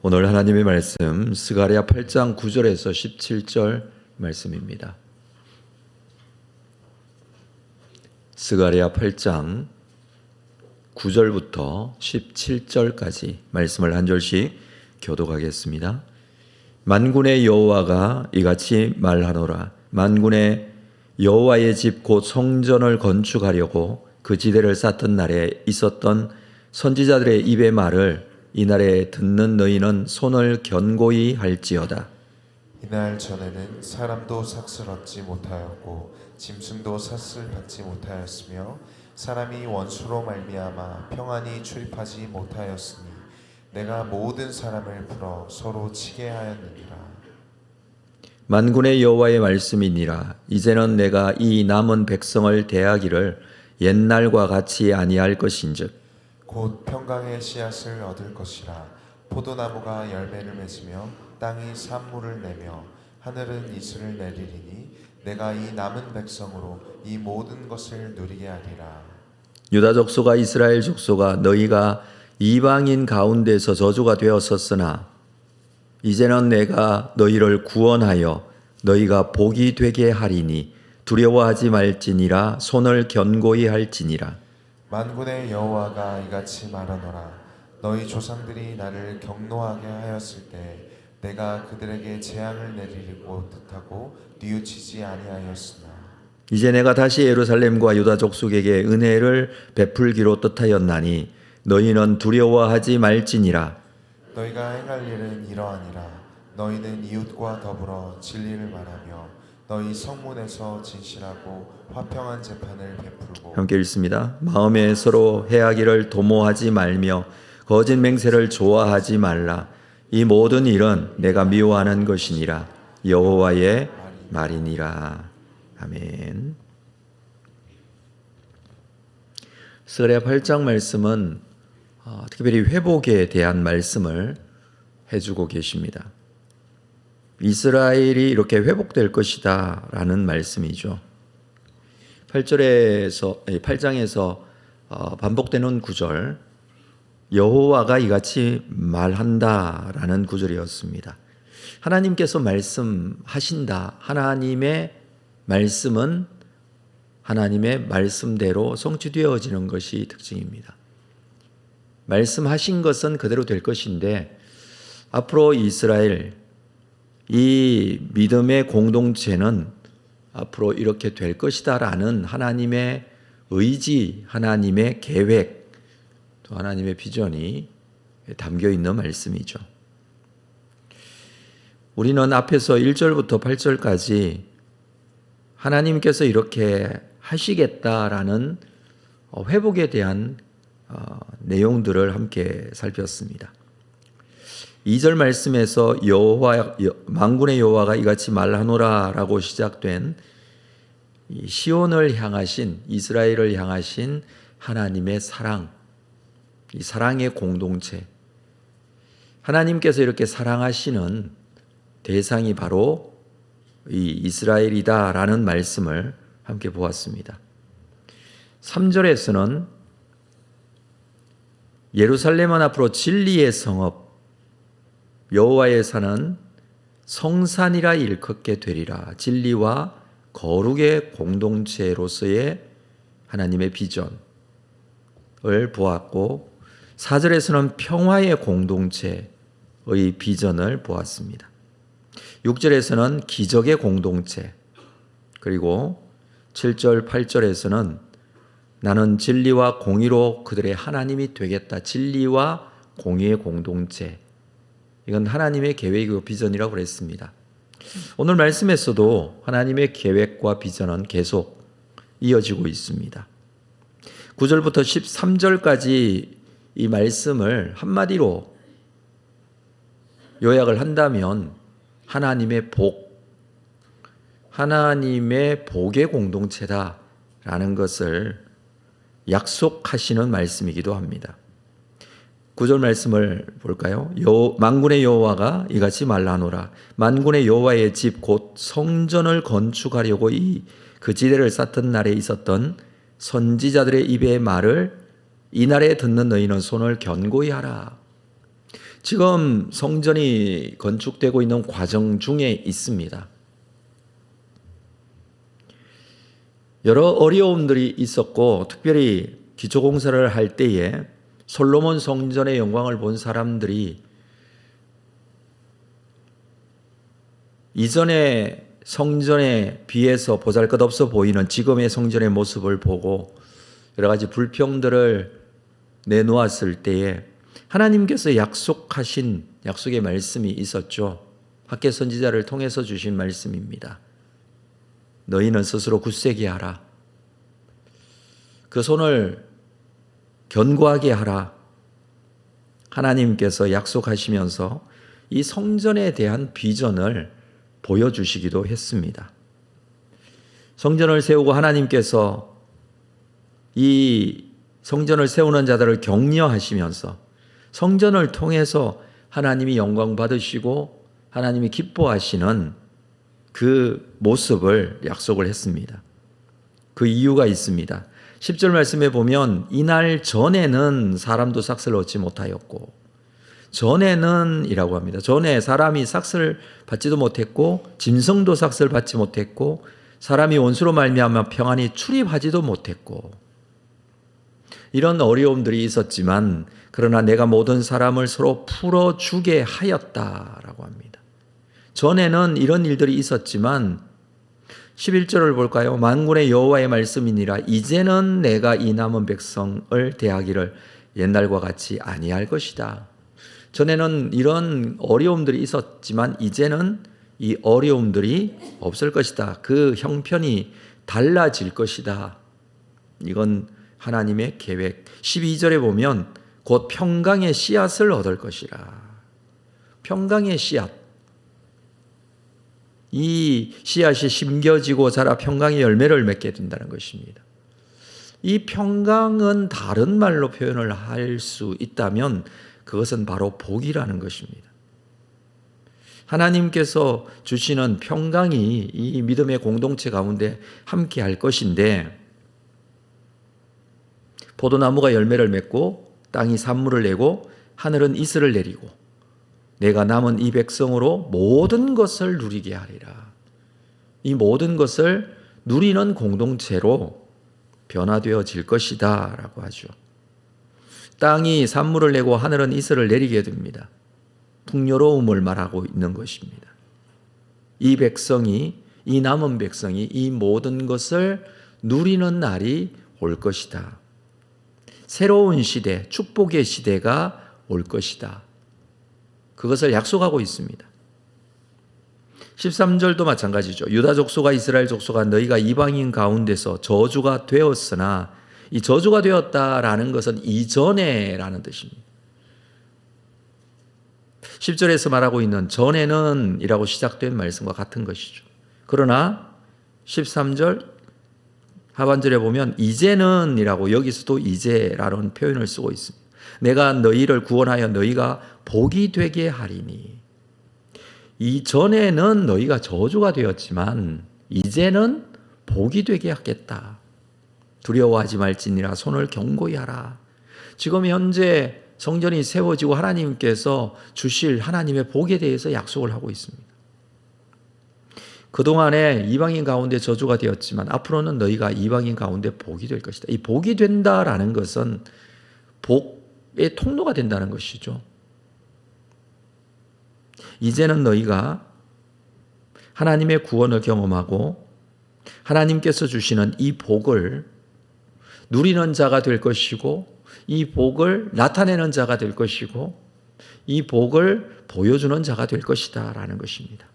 오늘 하나님의 말씀 스가랴 8장 9절에서 17절 말씀입니다. 스가랴 8장 9절부터 17절까지 말씀을 한 절씩 교독하겠습니다. 만군의 여호와가 이같이 말하노라. 만군의 여호와의 집 곧 성전을 건축하려고 그 지대를 쌓던 날에 있었던 선지자들의 입의 말을 이날에 듣는 너희는 손을 견고히 할지어다. 이날 전에는 사람도 삭슬 얻지 못하였고 짐승도 삭슬 받지 못하였으며 사람이 원수로 말미암아 평안히 출입하지 못하였으니 내가 모든 사람을 풀어 서로 치게 하였느니라. 만군의 여호와의 말씀이니라. 이제는 내가 이 남은 백성을 대하기를 옛날과 같이 아니할 것인즉 곧 평강의 씨앗을 얻을 것이라. 포도나무가 열매를 맺으며 땅이 산물을 내며 하늘은 이슬을 내리리니 내가 이 남은 백성으로 이 모든 것을 누리게 하리라. 유다 족속과 이스라엘 족속아, 너희가 이방인 가운데서 저주가 되었었으나 이제는 내가 너희를 구원하여 너희가 복이 되게 하리니 두려워하지 말지니라. 손을 견고히 할지니라. 만군의 여호와가 이같이 말하노라. 너희 조상들이 나를 경노하게 하였을 때 내가 그들에게 재앙을 내리고 뜻하고 뉘우치지 아니하였으나 이제 내가 다시 예루살렘과 유다 족속에게 은혜를 베풀기로 뜻하였나니 너희는 두려워하지 말지니라. 너희가 행할 일은 이러하니라. 너희는 이웃과 더불어 진리를 말하며 너희 성문에서 진실하고 화평한 재판을 베풀고. 함께 읽습니다. 마음에 서로 해하기를 도모하지 말며 거짓 맹세를 좋아하지 말라. 이 모든 일은 내가 미워하는 것이니라. 여호와의 말이니라. 아멘. 스가랴 8장 말씀은 특별히 회복에 대한 말씀을 해주고 계십니다. 이스라엘이 이렇게 회복될 것이다 라는 말씀이죠. 8장에서 반복되는 구절, 여호와가 이같이 말한다 라는 구절이었습니다. 하나님께서 말씀하신다. 하나님의 말씀은 하나님의 말씀대로 성취되어지는 것이 특징입니다. 말씀하신 것은 그대로 될 것인데 앞으로 이스라엘, 이 믿음의 공동체는 앞으로 이렇게 될 것이다 라는 하나님의 의지, 하나님의 계획, 또 하나님의 비전이 담겨 있는 말씀이죠. 우리는 앞에서 1절부터 8절까지 하나님께서 이렇게 하시겠다라는 회복에 대한 내용들을 함께 살폈습니다. 2절 말씀에서 만군의 여호와가 이같이 말하노라라고 시작된 시온을 향하신, 이스라엘을 향하신 하나님의 사랑, 이 사랑의 공동체, 하나님께서 이렇게 사랑하시는 대상이 바로 이 이스라엘이다라는 말씀을 함께 보았습니다. 3절에서는 예루살렘은 앞으로 진리의 성읍, 여호와의 산은 성산이라 일컫게 되리라. 진리와 거룩의 공동체로서의 하나님의 비전을 보았고, 4절에서는 평화의 공동체의 비전을 보았습니다. 6절에서는 기적의 공동체, 그리고 7절, 8절에서는 나는 진리와 공의로 그들의 하나님이 되겠다. 진리와 공의의 공동체, 이건 하나님의 계획이고 비전이라고 그랬습니다. 오늘 말씀에서도 하나님의 계획과 비전은 계속 이어지고 있습니다. 9절부터 13절까지 이 말씀을 한마디로 요약을 한다면 하나님의 복, 하나님의 복의 공동체다라는 것을 약속하시는 말씀이기도 합니다. 9절 말씀을 볼까요? 만군의 여호와가 이같이 말하노라. 만군의 여호와의 집 곧 성전을 건축하려고 그 지대를 쌓던 날에 있었던 선지자들의 입의 말을 이날에 듣는 너희는 손을 견고히 하라. 지금 성전이 건축되고 있는 과정 중에 있습니다. 여러 어려움들이 있었고 특별히 기초공사를 할 때에 솔로몬 성전의 영광을 본 사람들이 이전의 성전에 비해서 보잘것없어 보이는 지금의 성전의 모습을 보고 여러 가지 불평들을 내놓았을 때에 하나님께서 약속하신 약속의 말씀이 있었죠. 학개 선지자를 통해서 주신 말씀입니다. 너희는 스스로 굳세게 하라. 그 손을 견고하게 하라. 하나님께서 약속하시면서 이 성전에 대한 비전을 보여주시기도 했습니다. 성전을 세우고 하나님께서 이 성전을 세우는 자들을 격려하시면서 성전을 통해서 하나님이 영광 받으시고 하나님이 기뻐하시는 그 모습을 약속을 했습니다. 그 이유가 있습니다. 10절 말씀에 보면 이날 전에는 사람도 삭슬 얻지 못하였고, 전에는 이라고 합니다. 전에 사람이 삭슬 받지도 못했고 짐승도 삭슬 받지 못했고 사람이 원수로 말미암아 평안히 출입하지도 못했고, 이런 어려움들이 있었지만 그러나 내가 모든 사람을 서로 풀어주게 하였다라고 합니다. 전에는 이런 일들이 있었지만 11절을 볼까요? 만군의 여호와의 말씀이니라. 이제는 내가 이 남은 백성을 대하기를 옛날과 같이 아니할 것이다. 전에는 이런 어려움들이 있었지만 이제는 이 어려움들이 없을 것이다. 그 형편이 달라질 것이다. 이건 하나님의 계획. 12절에 보면 곧 평강의 씨앗을 얻을 것이라. 평강의 씨앗. 이 씨앗이 심겨지고 자라 평강의 열매를 맺게 된다는 것입니다. 이 평강은 다른 말로 표현을 할 수 있다면 그것은 바로 복이라는 것입니다. 하나님께서 주시는 평강이 이 믿음의 공동체 가운데 함께 할 것인데, 포도나무가 열매를 맺고 땅이 산물을 내고 하늘은 이슬을 내리고 내가 남은 이 백성으로 모든 것을 누리게 하리라. 이 모든 것을 누리는 공동체로 변화되어질 것이다 라고 하죠. 땅이 산물을 내고 하늘은 이슬을 내리게 됩니다. 풍요로움을 말하고 있는 것입니다. 이 백성이, 이 남은 백성이 이 모든 것을 누리는 날이 올 것이다. 새로운 시대, 축복의 시대가 올 것이다. 그것을 약속하고 있습니다. 13절도 마찬가지죠. 유다 족속과 이스라엘 족속아 너희가 이방인 가운데서 저주가 되었으나, 이 저주가 되었다라는 것은 이전에라는 뜻입니다. 10절에서 말하고 있는 전에는 이라고 시작된 말씀과 같은 것이죠. 그러나 13절 하반절에 보면 이제는 이라고, 여기서도 이제라는 표현을 쓰고 있습니다. 내가 너희를 구원하여 너희가 복이 되게 하리니. 이전에는 너희가 저주가 되었지만 이제는 복이 되게 하겠다. 두려워하지 말지니라. 손을 견고히 하라. 지금 현재 성전이 세워지고 하나님께서 주실 하나님의 복에 대해서 약속을 하고 있습니다. 그동안에 이방인 가운데 저주가 되었지만 앞으로는 너희가 이방인 가운데 복이 될 것이다. 이 복이 된다라는 것은 복의 통로가 된다는 것이죠. 이제는 너희가 하나님의 구원을 경험하고 하나님께서 주시는 이 복을 누리는 자가 될 것이고, 이 복을 나타내는 자가 될 것이고, 이 복을 보여주는 자가 될 것이다 라는 것입니다.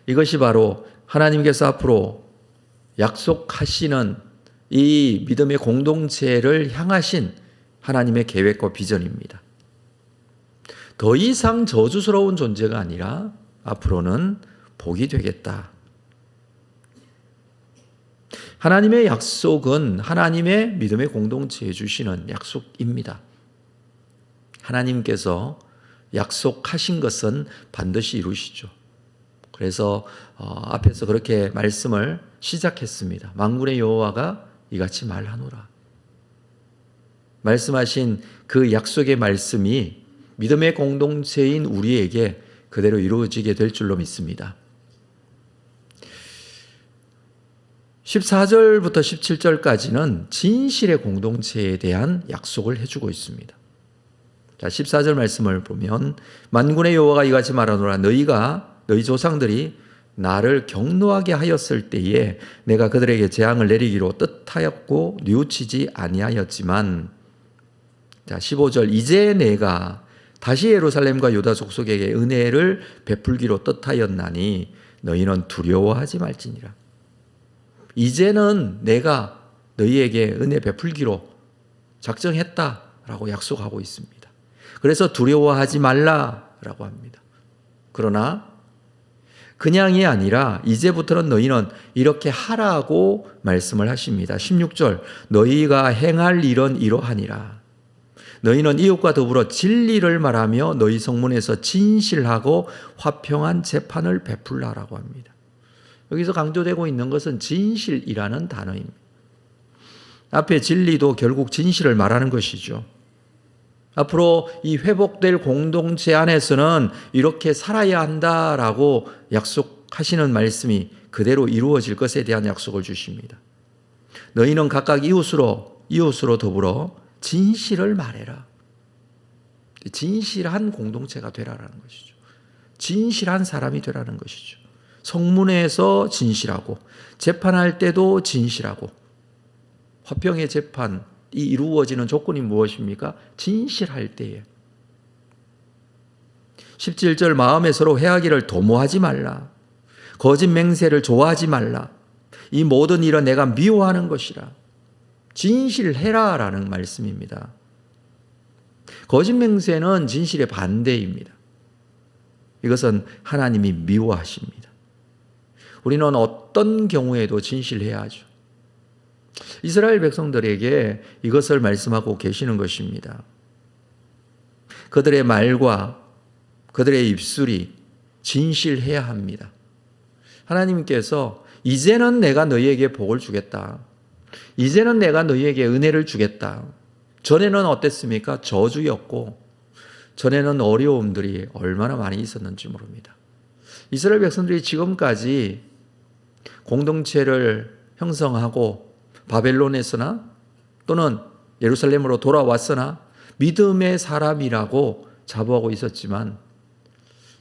이것이 바로 하나님께서 앞으로 약속하시는 이 믿음의 공동체를 향하신 하나님의 계획과 비전입니다. 더 이상 저주스러운 존재가 아니라 앞으로는 복이 되겠다. 하나님의 약속은 하나님의 믿음의 공동체에 주시는 약속입니다. 하나님께서 약속하신 것은 반드시 이루시죠. 그래서 앞에서 그렇게 말씀을 시작했습니다. 만군의 여호와가 이같이 말하노라. 말씀하신 그 약속의 말씀이 믿음의 공동체인 우리에게 그대로 이루어지게 될 줄로 믿습니다. 14절부터 17절까지는 진실의 공동체에 대한 약속을 해주고 있습니다. 자, 14절 말씀을 보면 만군의 여호와가 이같이 말하노라 너희 조상들이 나를 경노하게 하였을 때에 내가 그들에게 재앙을 내리기로 뜻하였고 뉘우치지 아니하였지만, 자 15절 이제 내가 다시 예루살렘과 유다 족속에게 은혜를 베풀기로 뜻하였나니 너희는 두려워하지 말지니라. 이제는 내가 너희에게 은혜 베풀기로 작정했다라고 약속하고 있습니다. 그래서 두려워하지 말라라고 합니다. 그러나 그냥이 아니라 이제부터는 너희는 이렇게 하라고 말씀을 하십니다. 16절 너희가 행할 일은 이러하니라. 너희는 이웃과 더불어 진리를 말하며 너희 성문에서 진실하고 화평한 재판을 베풀라라고 합니다. 여기서 강조되고 있는 것은 진실이라는 단어입니다. 앞에 진리도 결국 진실을 말하는 것이죠. 앞으로 이 회복될 공동체 안에서는 이렇게 살아야 한다라고 약속하시는 말씀이 그대로 이루어질 것에 대한 약속을 주십니다. 너희는 각각 이웃으로 더불어 진실을 말해라. 진실한 공동체가 되라는 것이죠. 진실한 사람이 되라는 것이죠. 성문에서 진실하고 재판할 때도 진실하고 화평의 재판이 이루어지는 조건이 무엇입니까? 진실할 때에. 17절 마음에 서로 해하기를 도모하지 말라. 거짓 맹세를 좋아하지 말라. 이 모든 일은 내가 미워하는 것이라. 진실해라 라는 말씀입니다. 거짓 맹세는 진실의 반대입니다. 이것은 하나님이 미워하십니다. 우리는 어떤 경우에도 진실해야 하죠. 이스라엘 백성들에게 이것을 말씀하고 계시는 것입니다. 그들의 말과 그들의 입술이 진실해야 합니다. 하나님께서 이제는 내가 너희에게 복을 주겠다. 이제는 내가 너희에게 은혜를 주겠다. 전에는 어땠습니까? 저주였고 전에는 어려움들이 얼마나 많이 있었는지 모릅니다. 이스라엘 백성들이 지금까지 공동체를 형성하고 바벨론에서나 또는 예루살렘으로 돌아왔으나 믿음의 사람이라고 자부하고 있었지만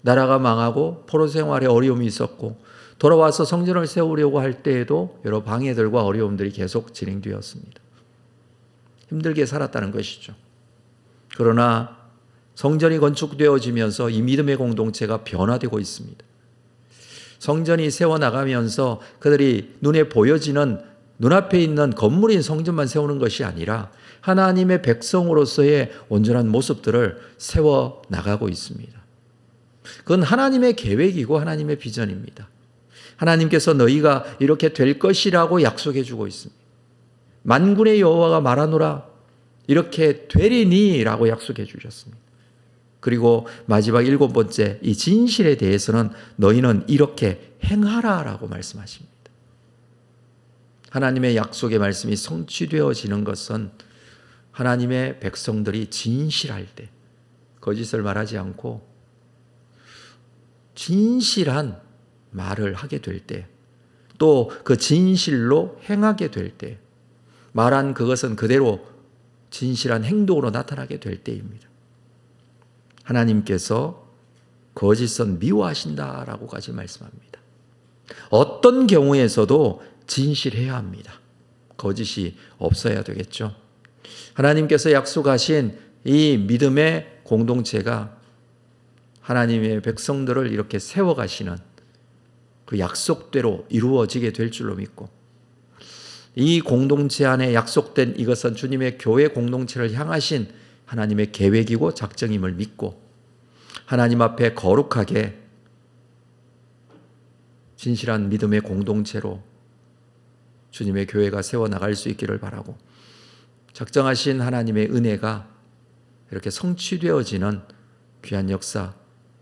나라가 망하고 포로 생활에 어려움이 있었고 돌아와서 성전을 세우려고 할 때에도 여러 방해들과 어려움들이 계속 진행되었습니다. 힘들게 살았다는 것이죠. 그러나 성전이 건축되어지면서 이 믿음의 공동체가 변화되고 있습니다. 성전이 세워나가면서 그들이 눈에 보여지는 눈앞에 있는 건물인 성전만 세우는 것이 아니라 하나님의 백성으로서의 온전한 모습들을 세워나가고 있습니다. 그건 하나님의 계획이고 하나님의 비전입니다. 하나님께서 너희가 이렇게 될 것이라고 약속해 주고 있습니다. 만군의 여호와가 말하노라 이렇게 되리니 라고 약속해 주셨습니다. 그리고 마지막 7번째 이 진실에 대해서는 너희는 이렇게 행하라 라고 말씀하십니다. 하나님의 약속의 말씀이 성취되어지는 것은 하나님의 백성들이 진실할 때 거짓을 말하지 않고 진실한 말을 하게 될 때 또 그 진실로 행하게 될 때 말한 그것은 그대로 진실한 행동으로 나타나게 될 때입니다. 하나님께서 거짓은 미워하신다라고까지 말씀합니다. 어떤 경우에서도 진실해야 합니다. 거짓이 없어야 되겠죠. 하나님께서 약속하신 이 믿음의 공동체가 하나님의 백성들을 이렇게 세워가시는 그 약속대로 이루어지게 될 줄로 믿고 이 공동체 안에 약속된 이것은 주님의 교회 공동체를 향하신 하나님의 계획이고 작정임을 믿고 하나님 앞에 거룩하게 진실한 믿음의 공동체로 주님의 교회가 세워나갈 수 있기를 바라고 작정하신 하나님의 은혜가 이렇게 성취되어지는 귀한 역사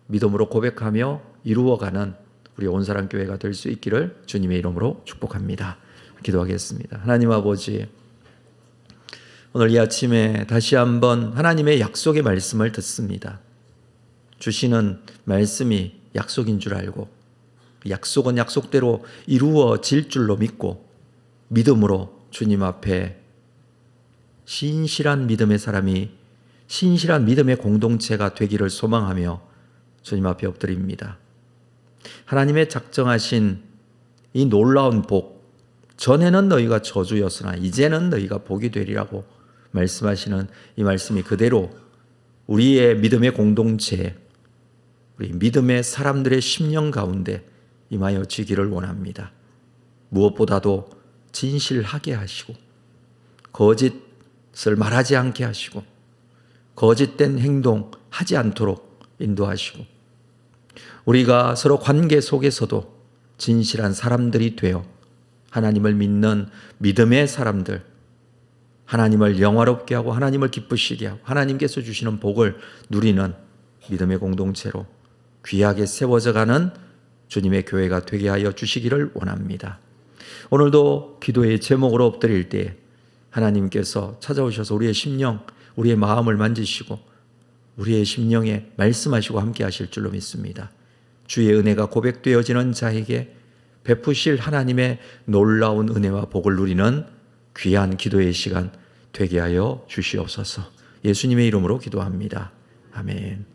믿음으로 고백하며 이루어가는 우리 온사랑교회가 될 수 있기를 주님의 이름으로 축복합니다. 기도하겠습니다. 하나님 아버지, 오늘 이 아침에 다시 한번 하나님의 약속의 말씀을 듣습니다. 주시는 말씀이 약속인 줄 알고 약속은 약속대로 이루어질 줄로 믿고 믿음으로 주님 앞에 신실한 믿음의 사람이 신실한 믿음의 공동체가 되기를 소망하며 주님 앞에 엎드립니다. 하나님의 작정하신 이 놀라운 복, 전에는 너희가 저주였으나 이제는 너희가 복이 되리라고 말씀하시는 이 말씀이 그대로 우리의 믿음의 공동체, 우리 믿음의 사람들의 심령 가운데 임하여 지기를 원합니다. 무엇보다도 진실하게 하시고 거짓을 말하지 않게 하시고 거짓된 행동 하지 않도록 인도하시고 우리가 서로 관계 속에서도 진실한 사람들이 되어 하나님을 믿는 믿음의 사람들, 하나님을 영화롭게 하고 하나님을 기쁘시게 하고 하나님께서 주시는 복을 누리는 믿음의 공동체로 귀하게 세워져가는 주님의 교회가 되게 하여 주시기를 원합니다. 오늘도 기도의 제목으로 엎드릴 때 하나님께서 찾아오셔서 우리의 심령, 우리의 마음을 만지시고 우리의 심령에 말씀하시고 함께 하실 줄로 믿습니다. 주의 은혜가 고백되어지는 자에게 베푸실 하나님의 놀라운 은혜와 복을 누리는 귀한 기도의 시간 되게 하여 주시옵소서. 예수님의 이름으로 기도합니다. 아멘.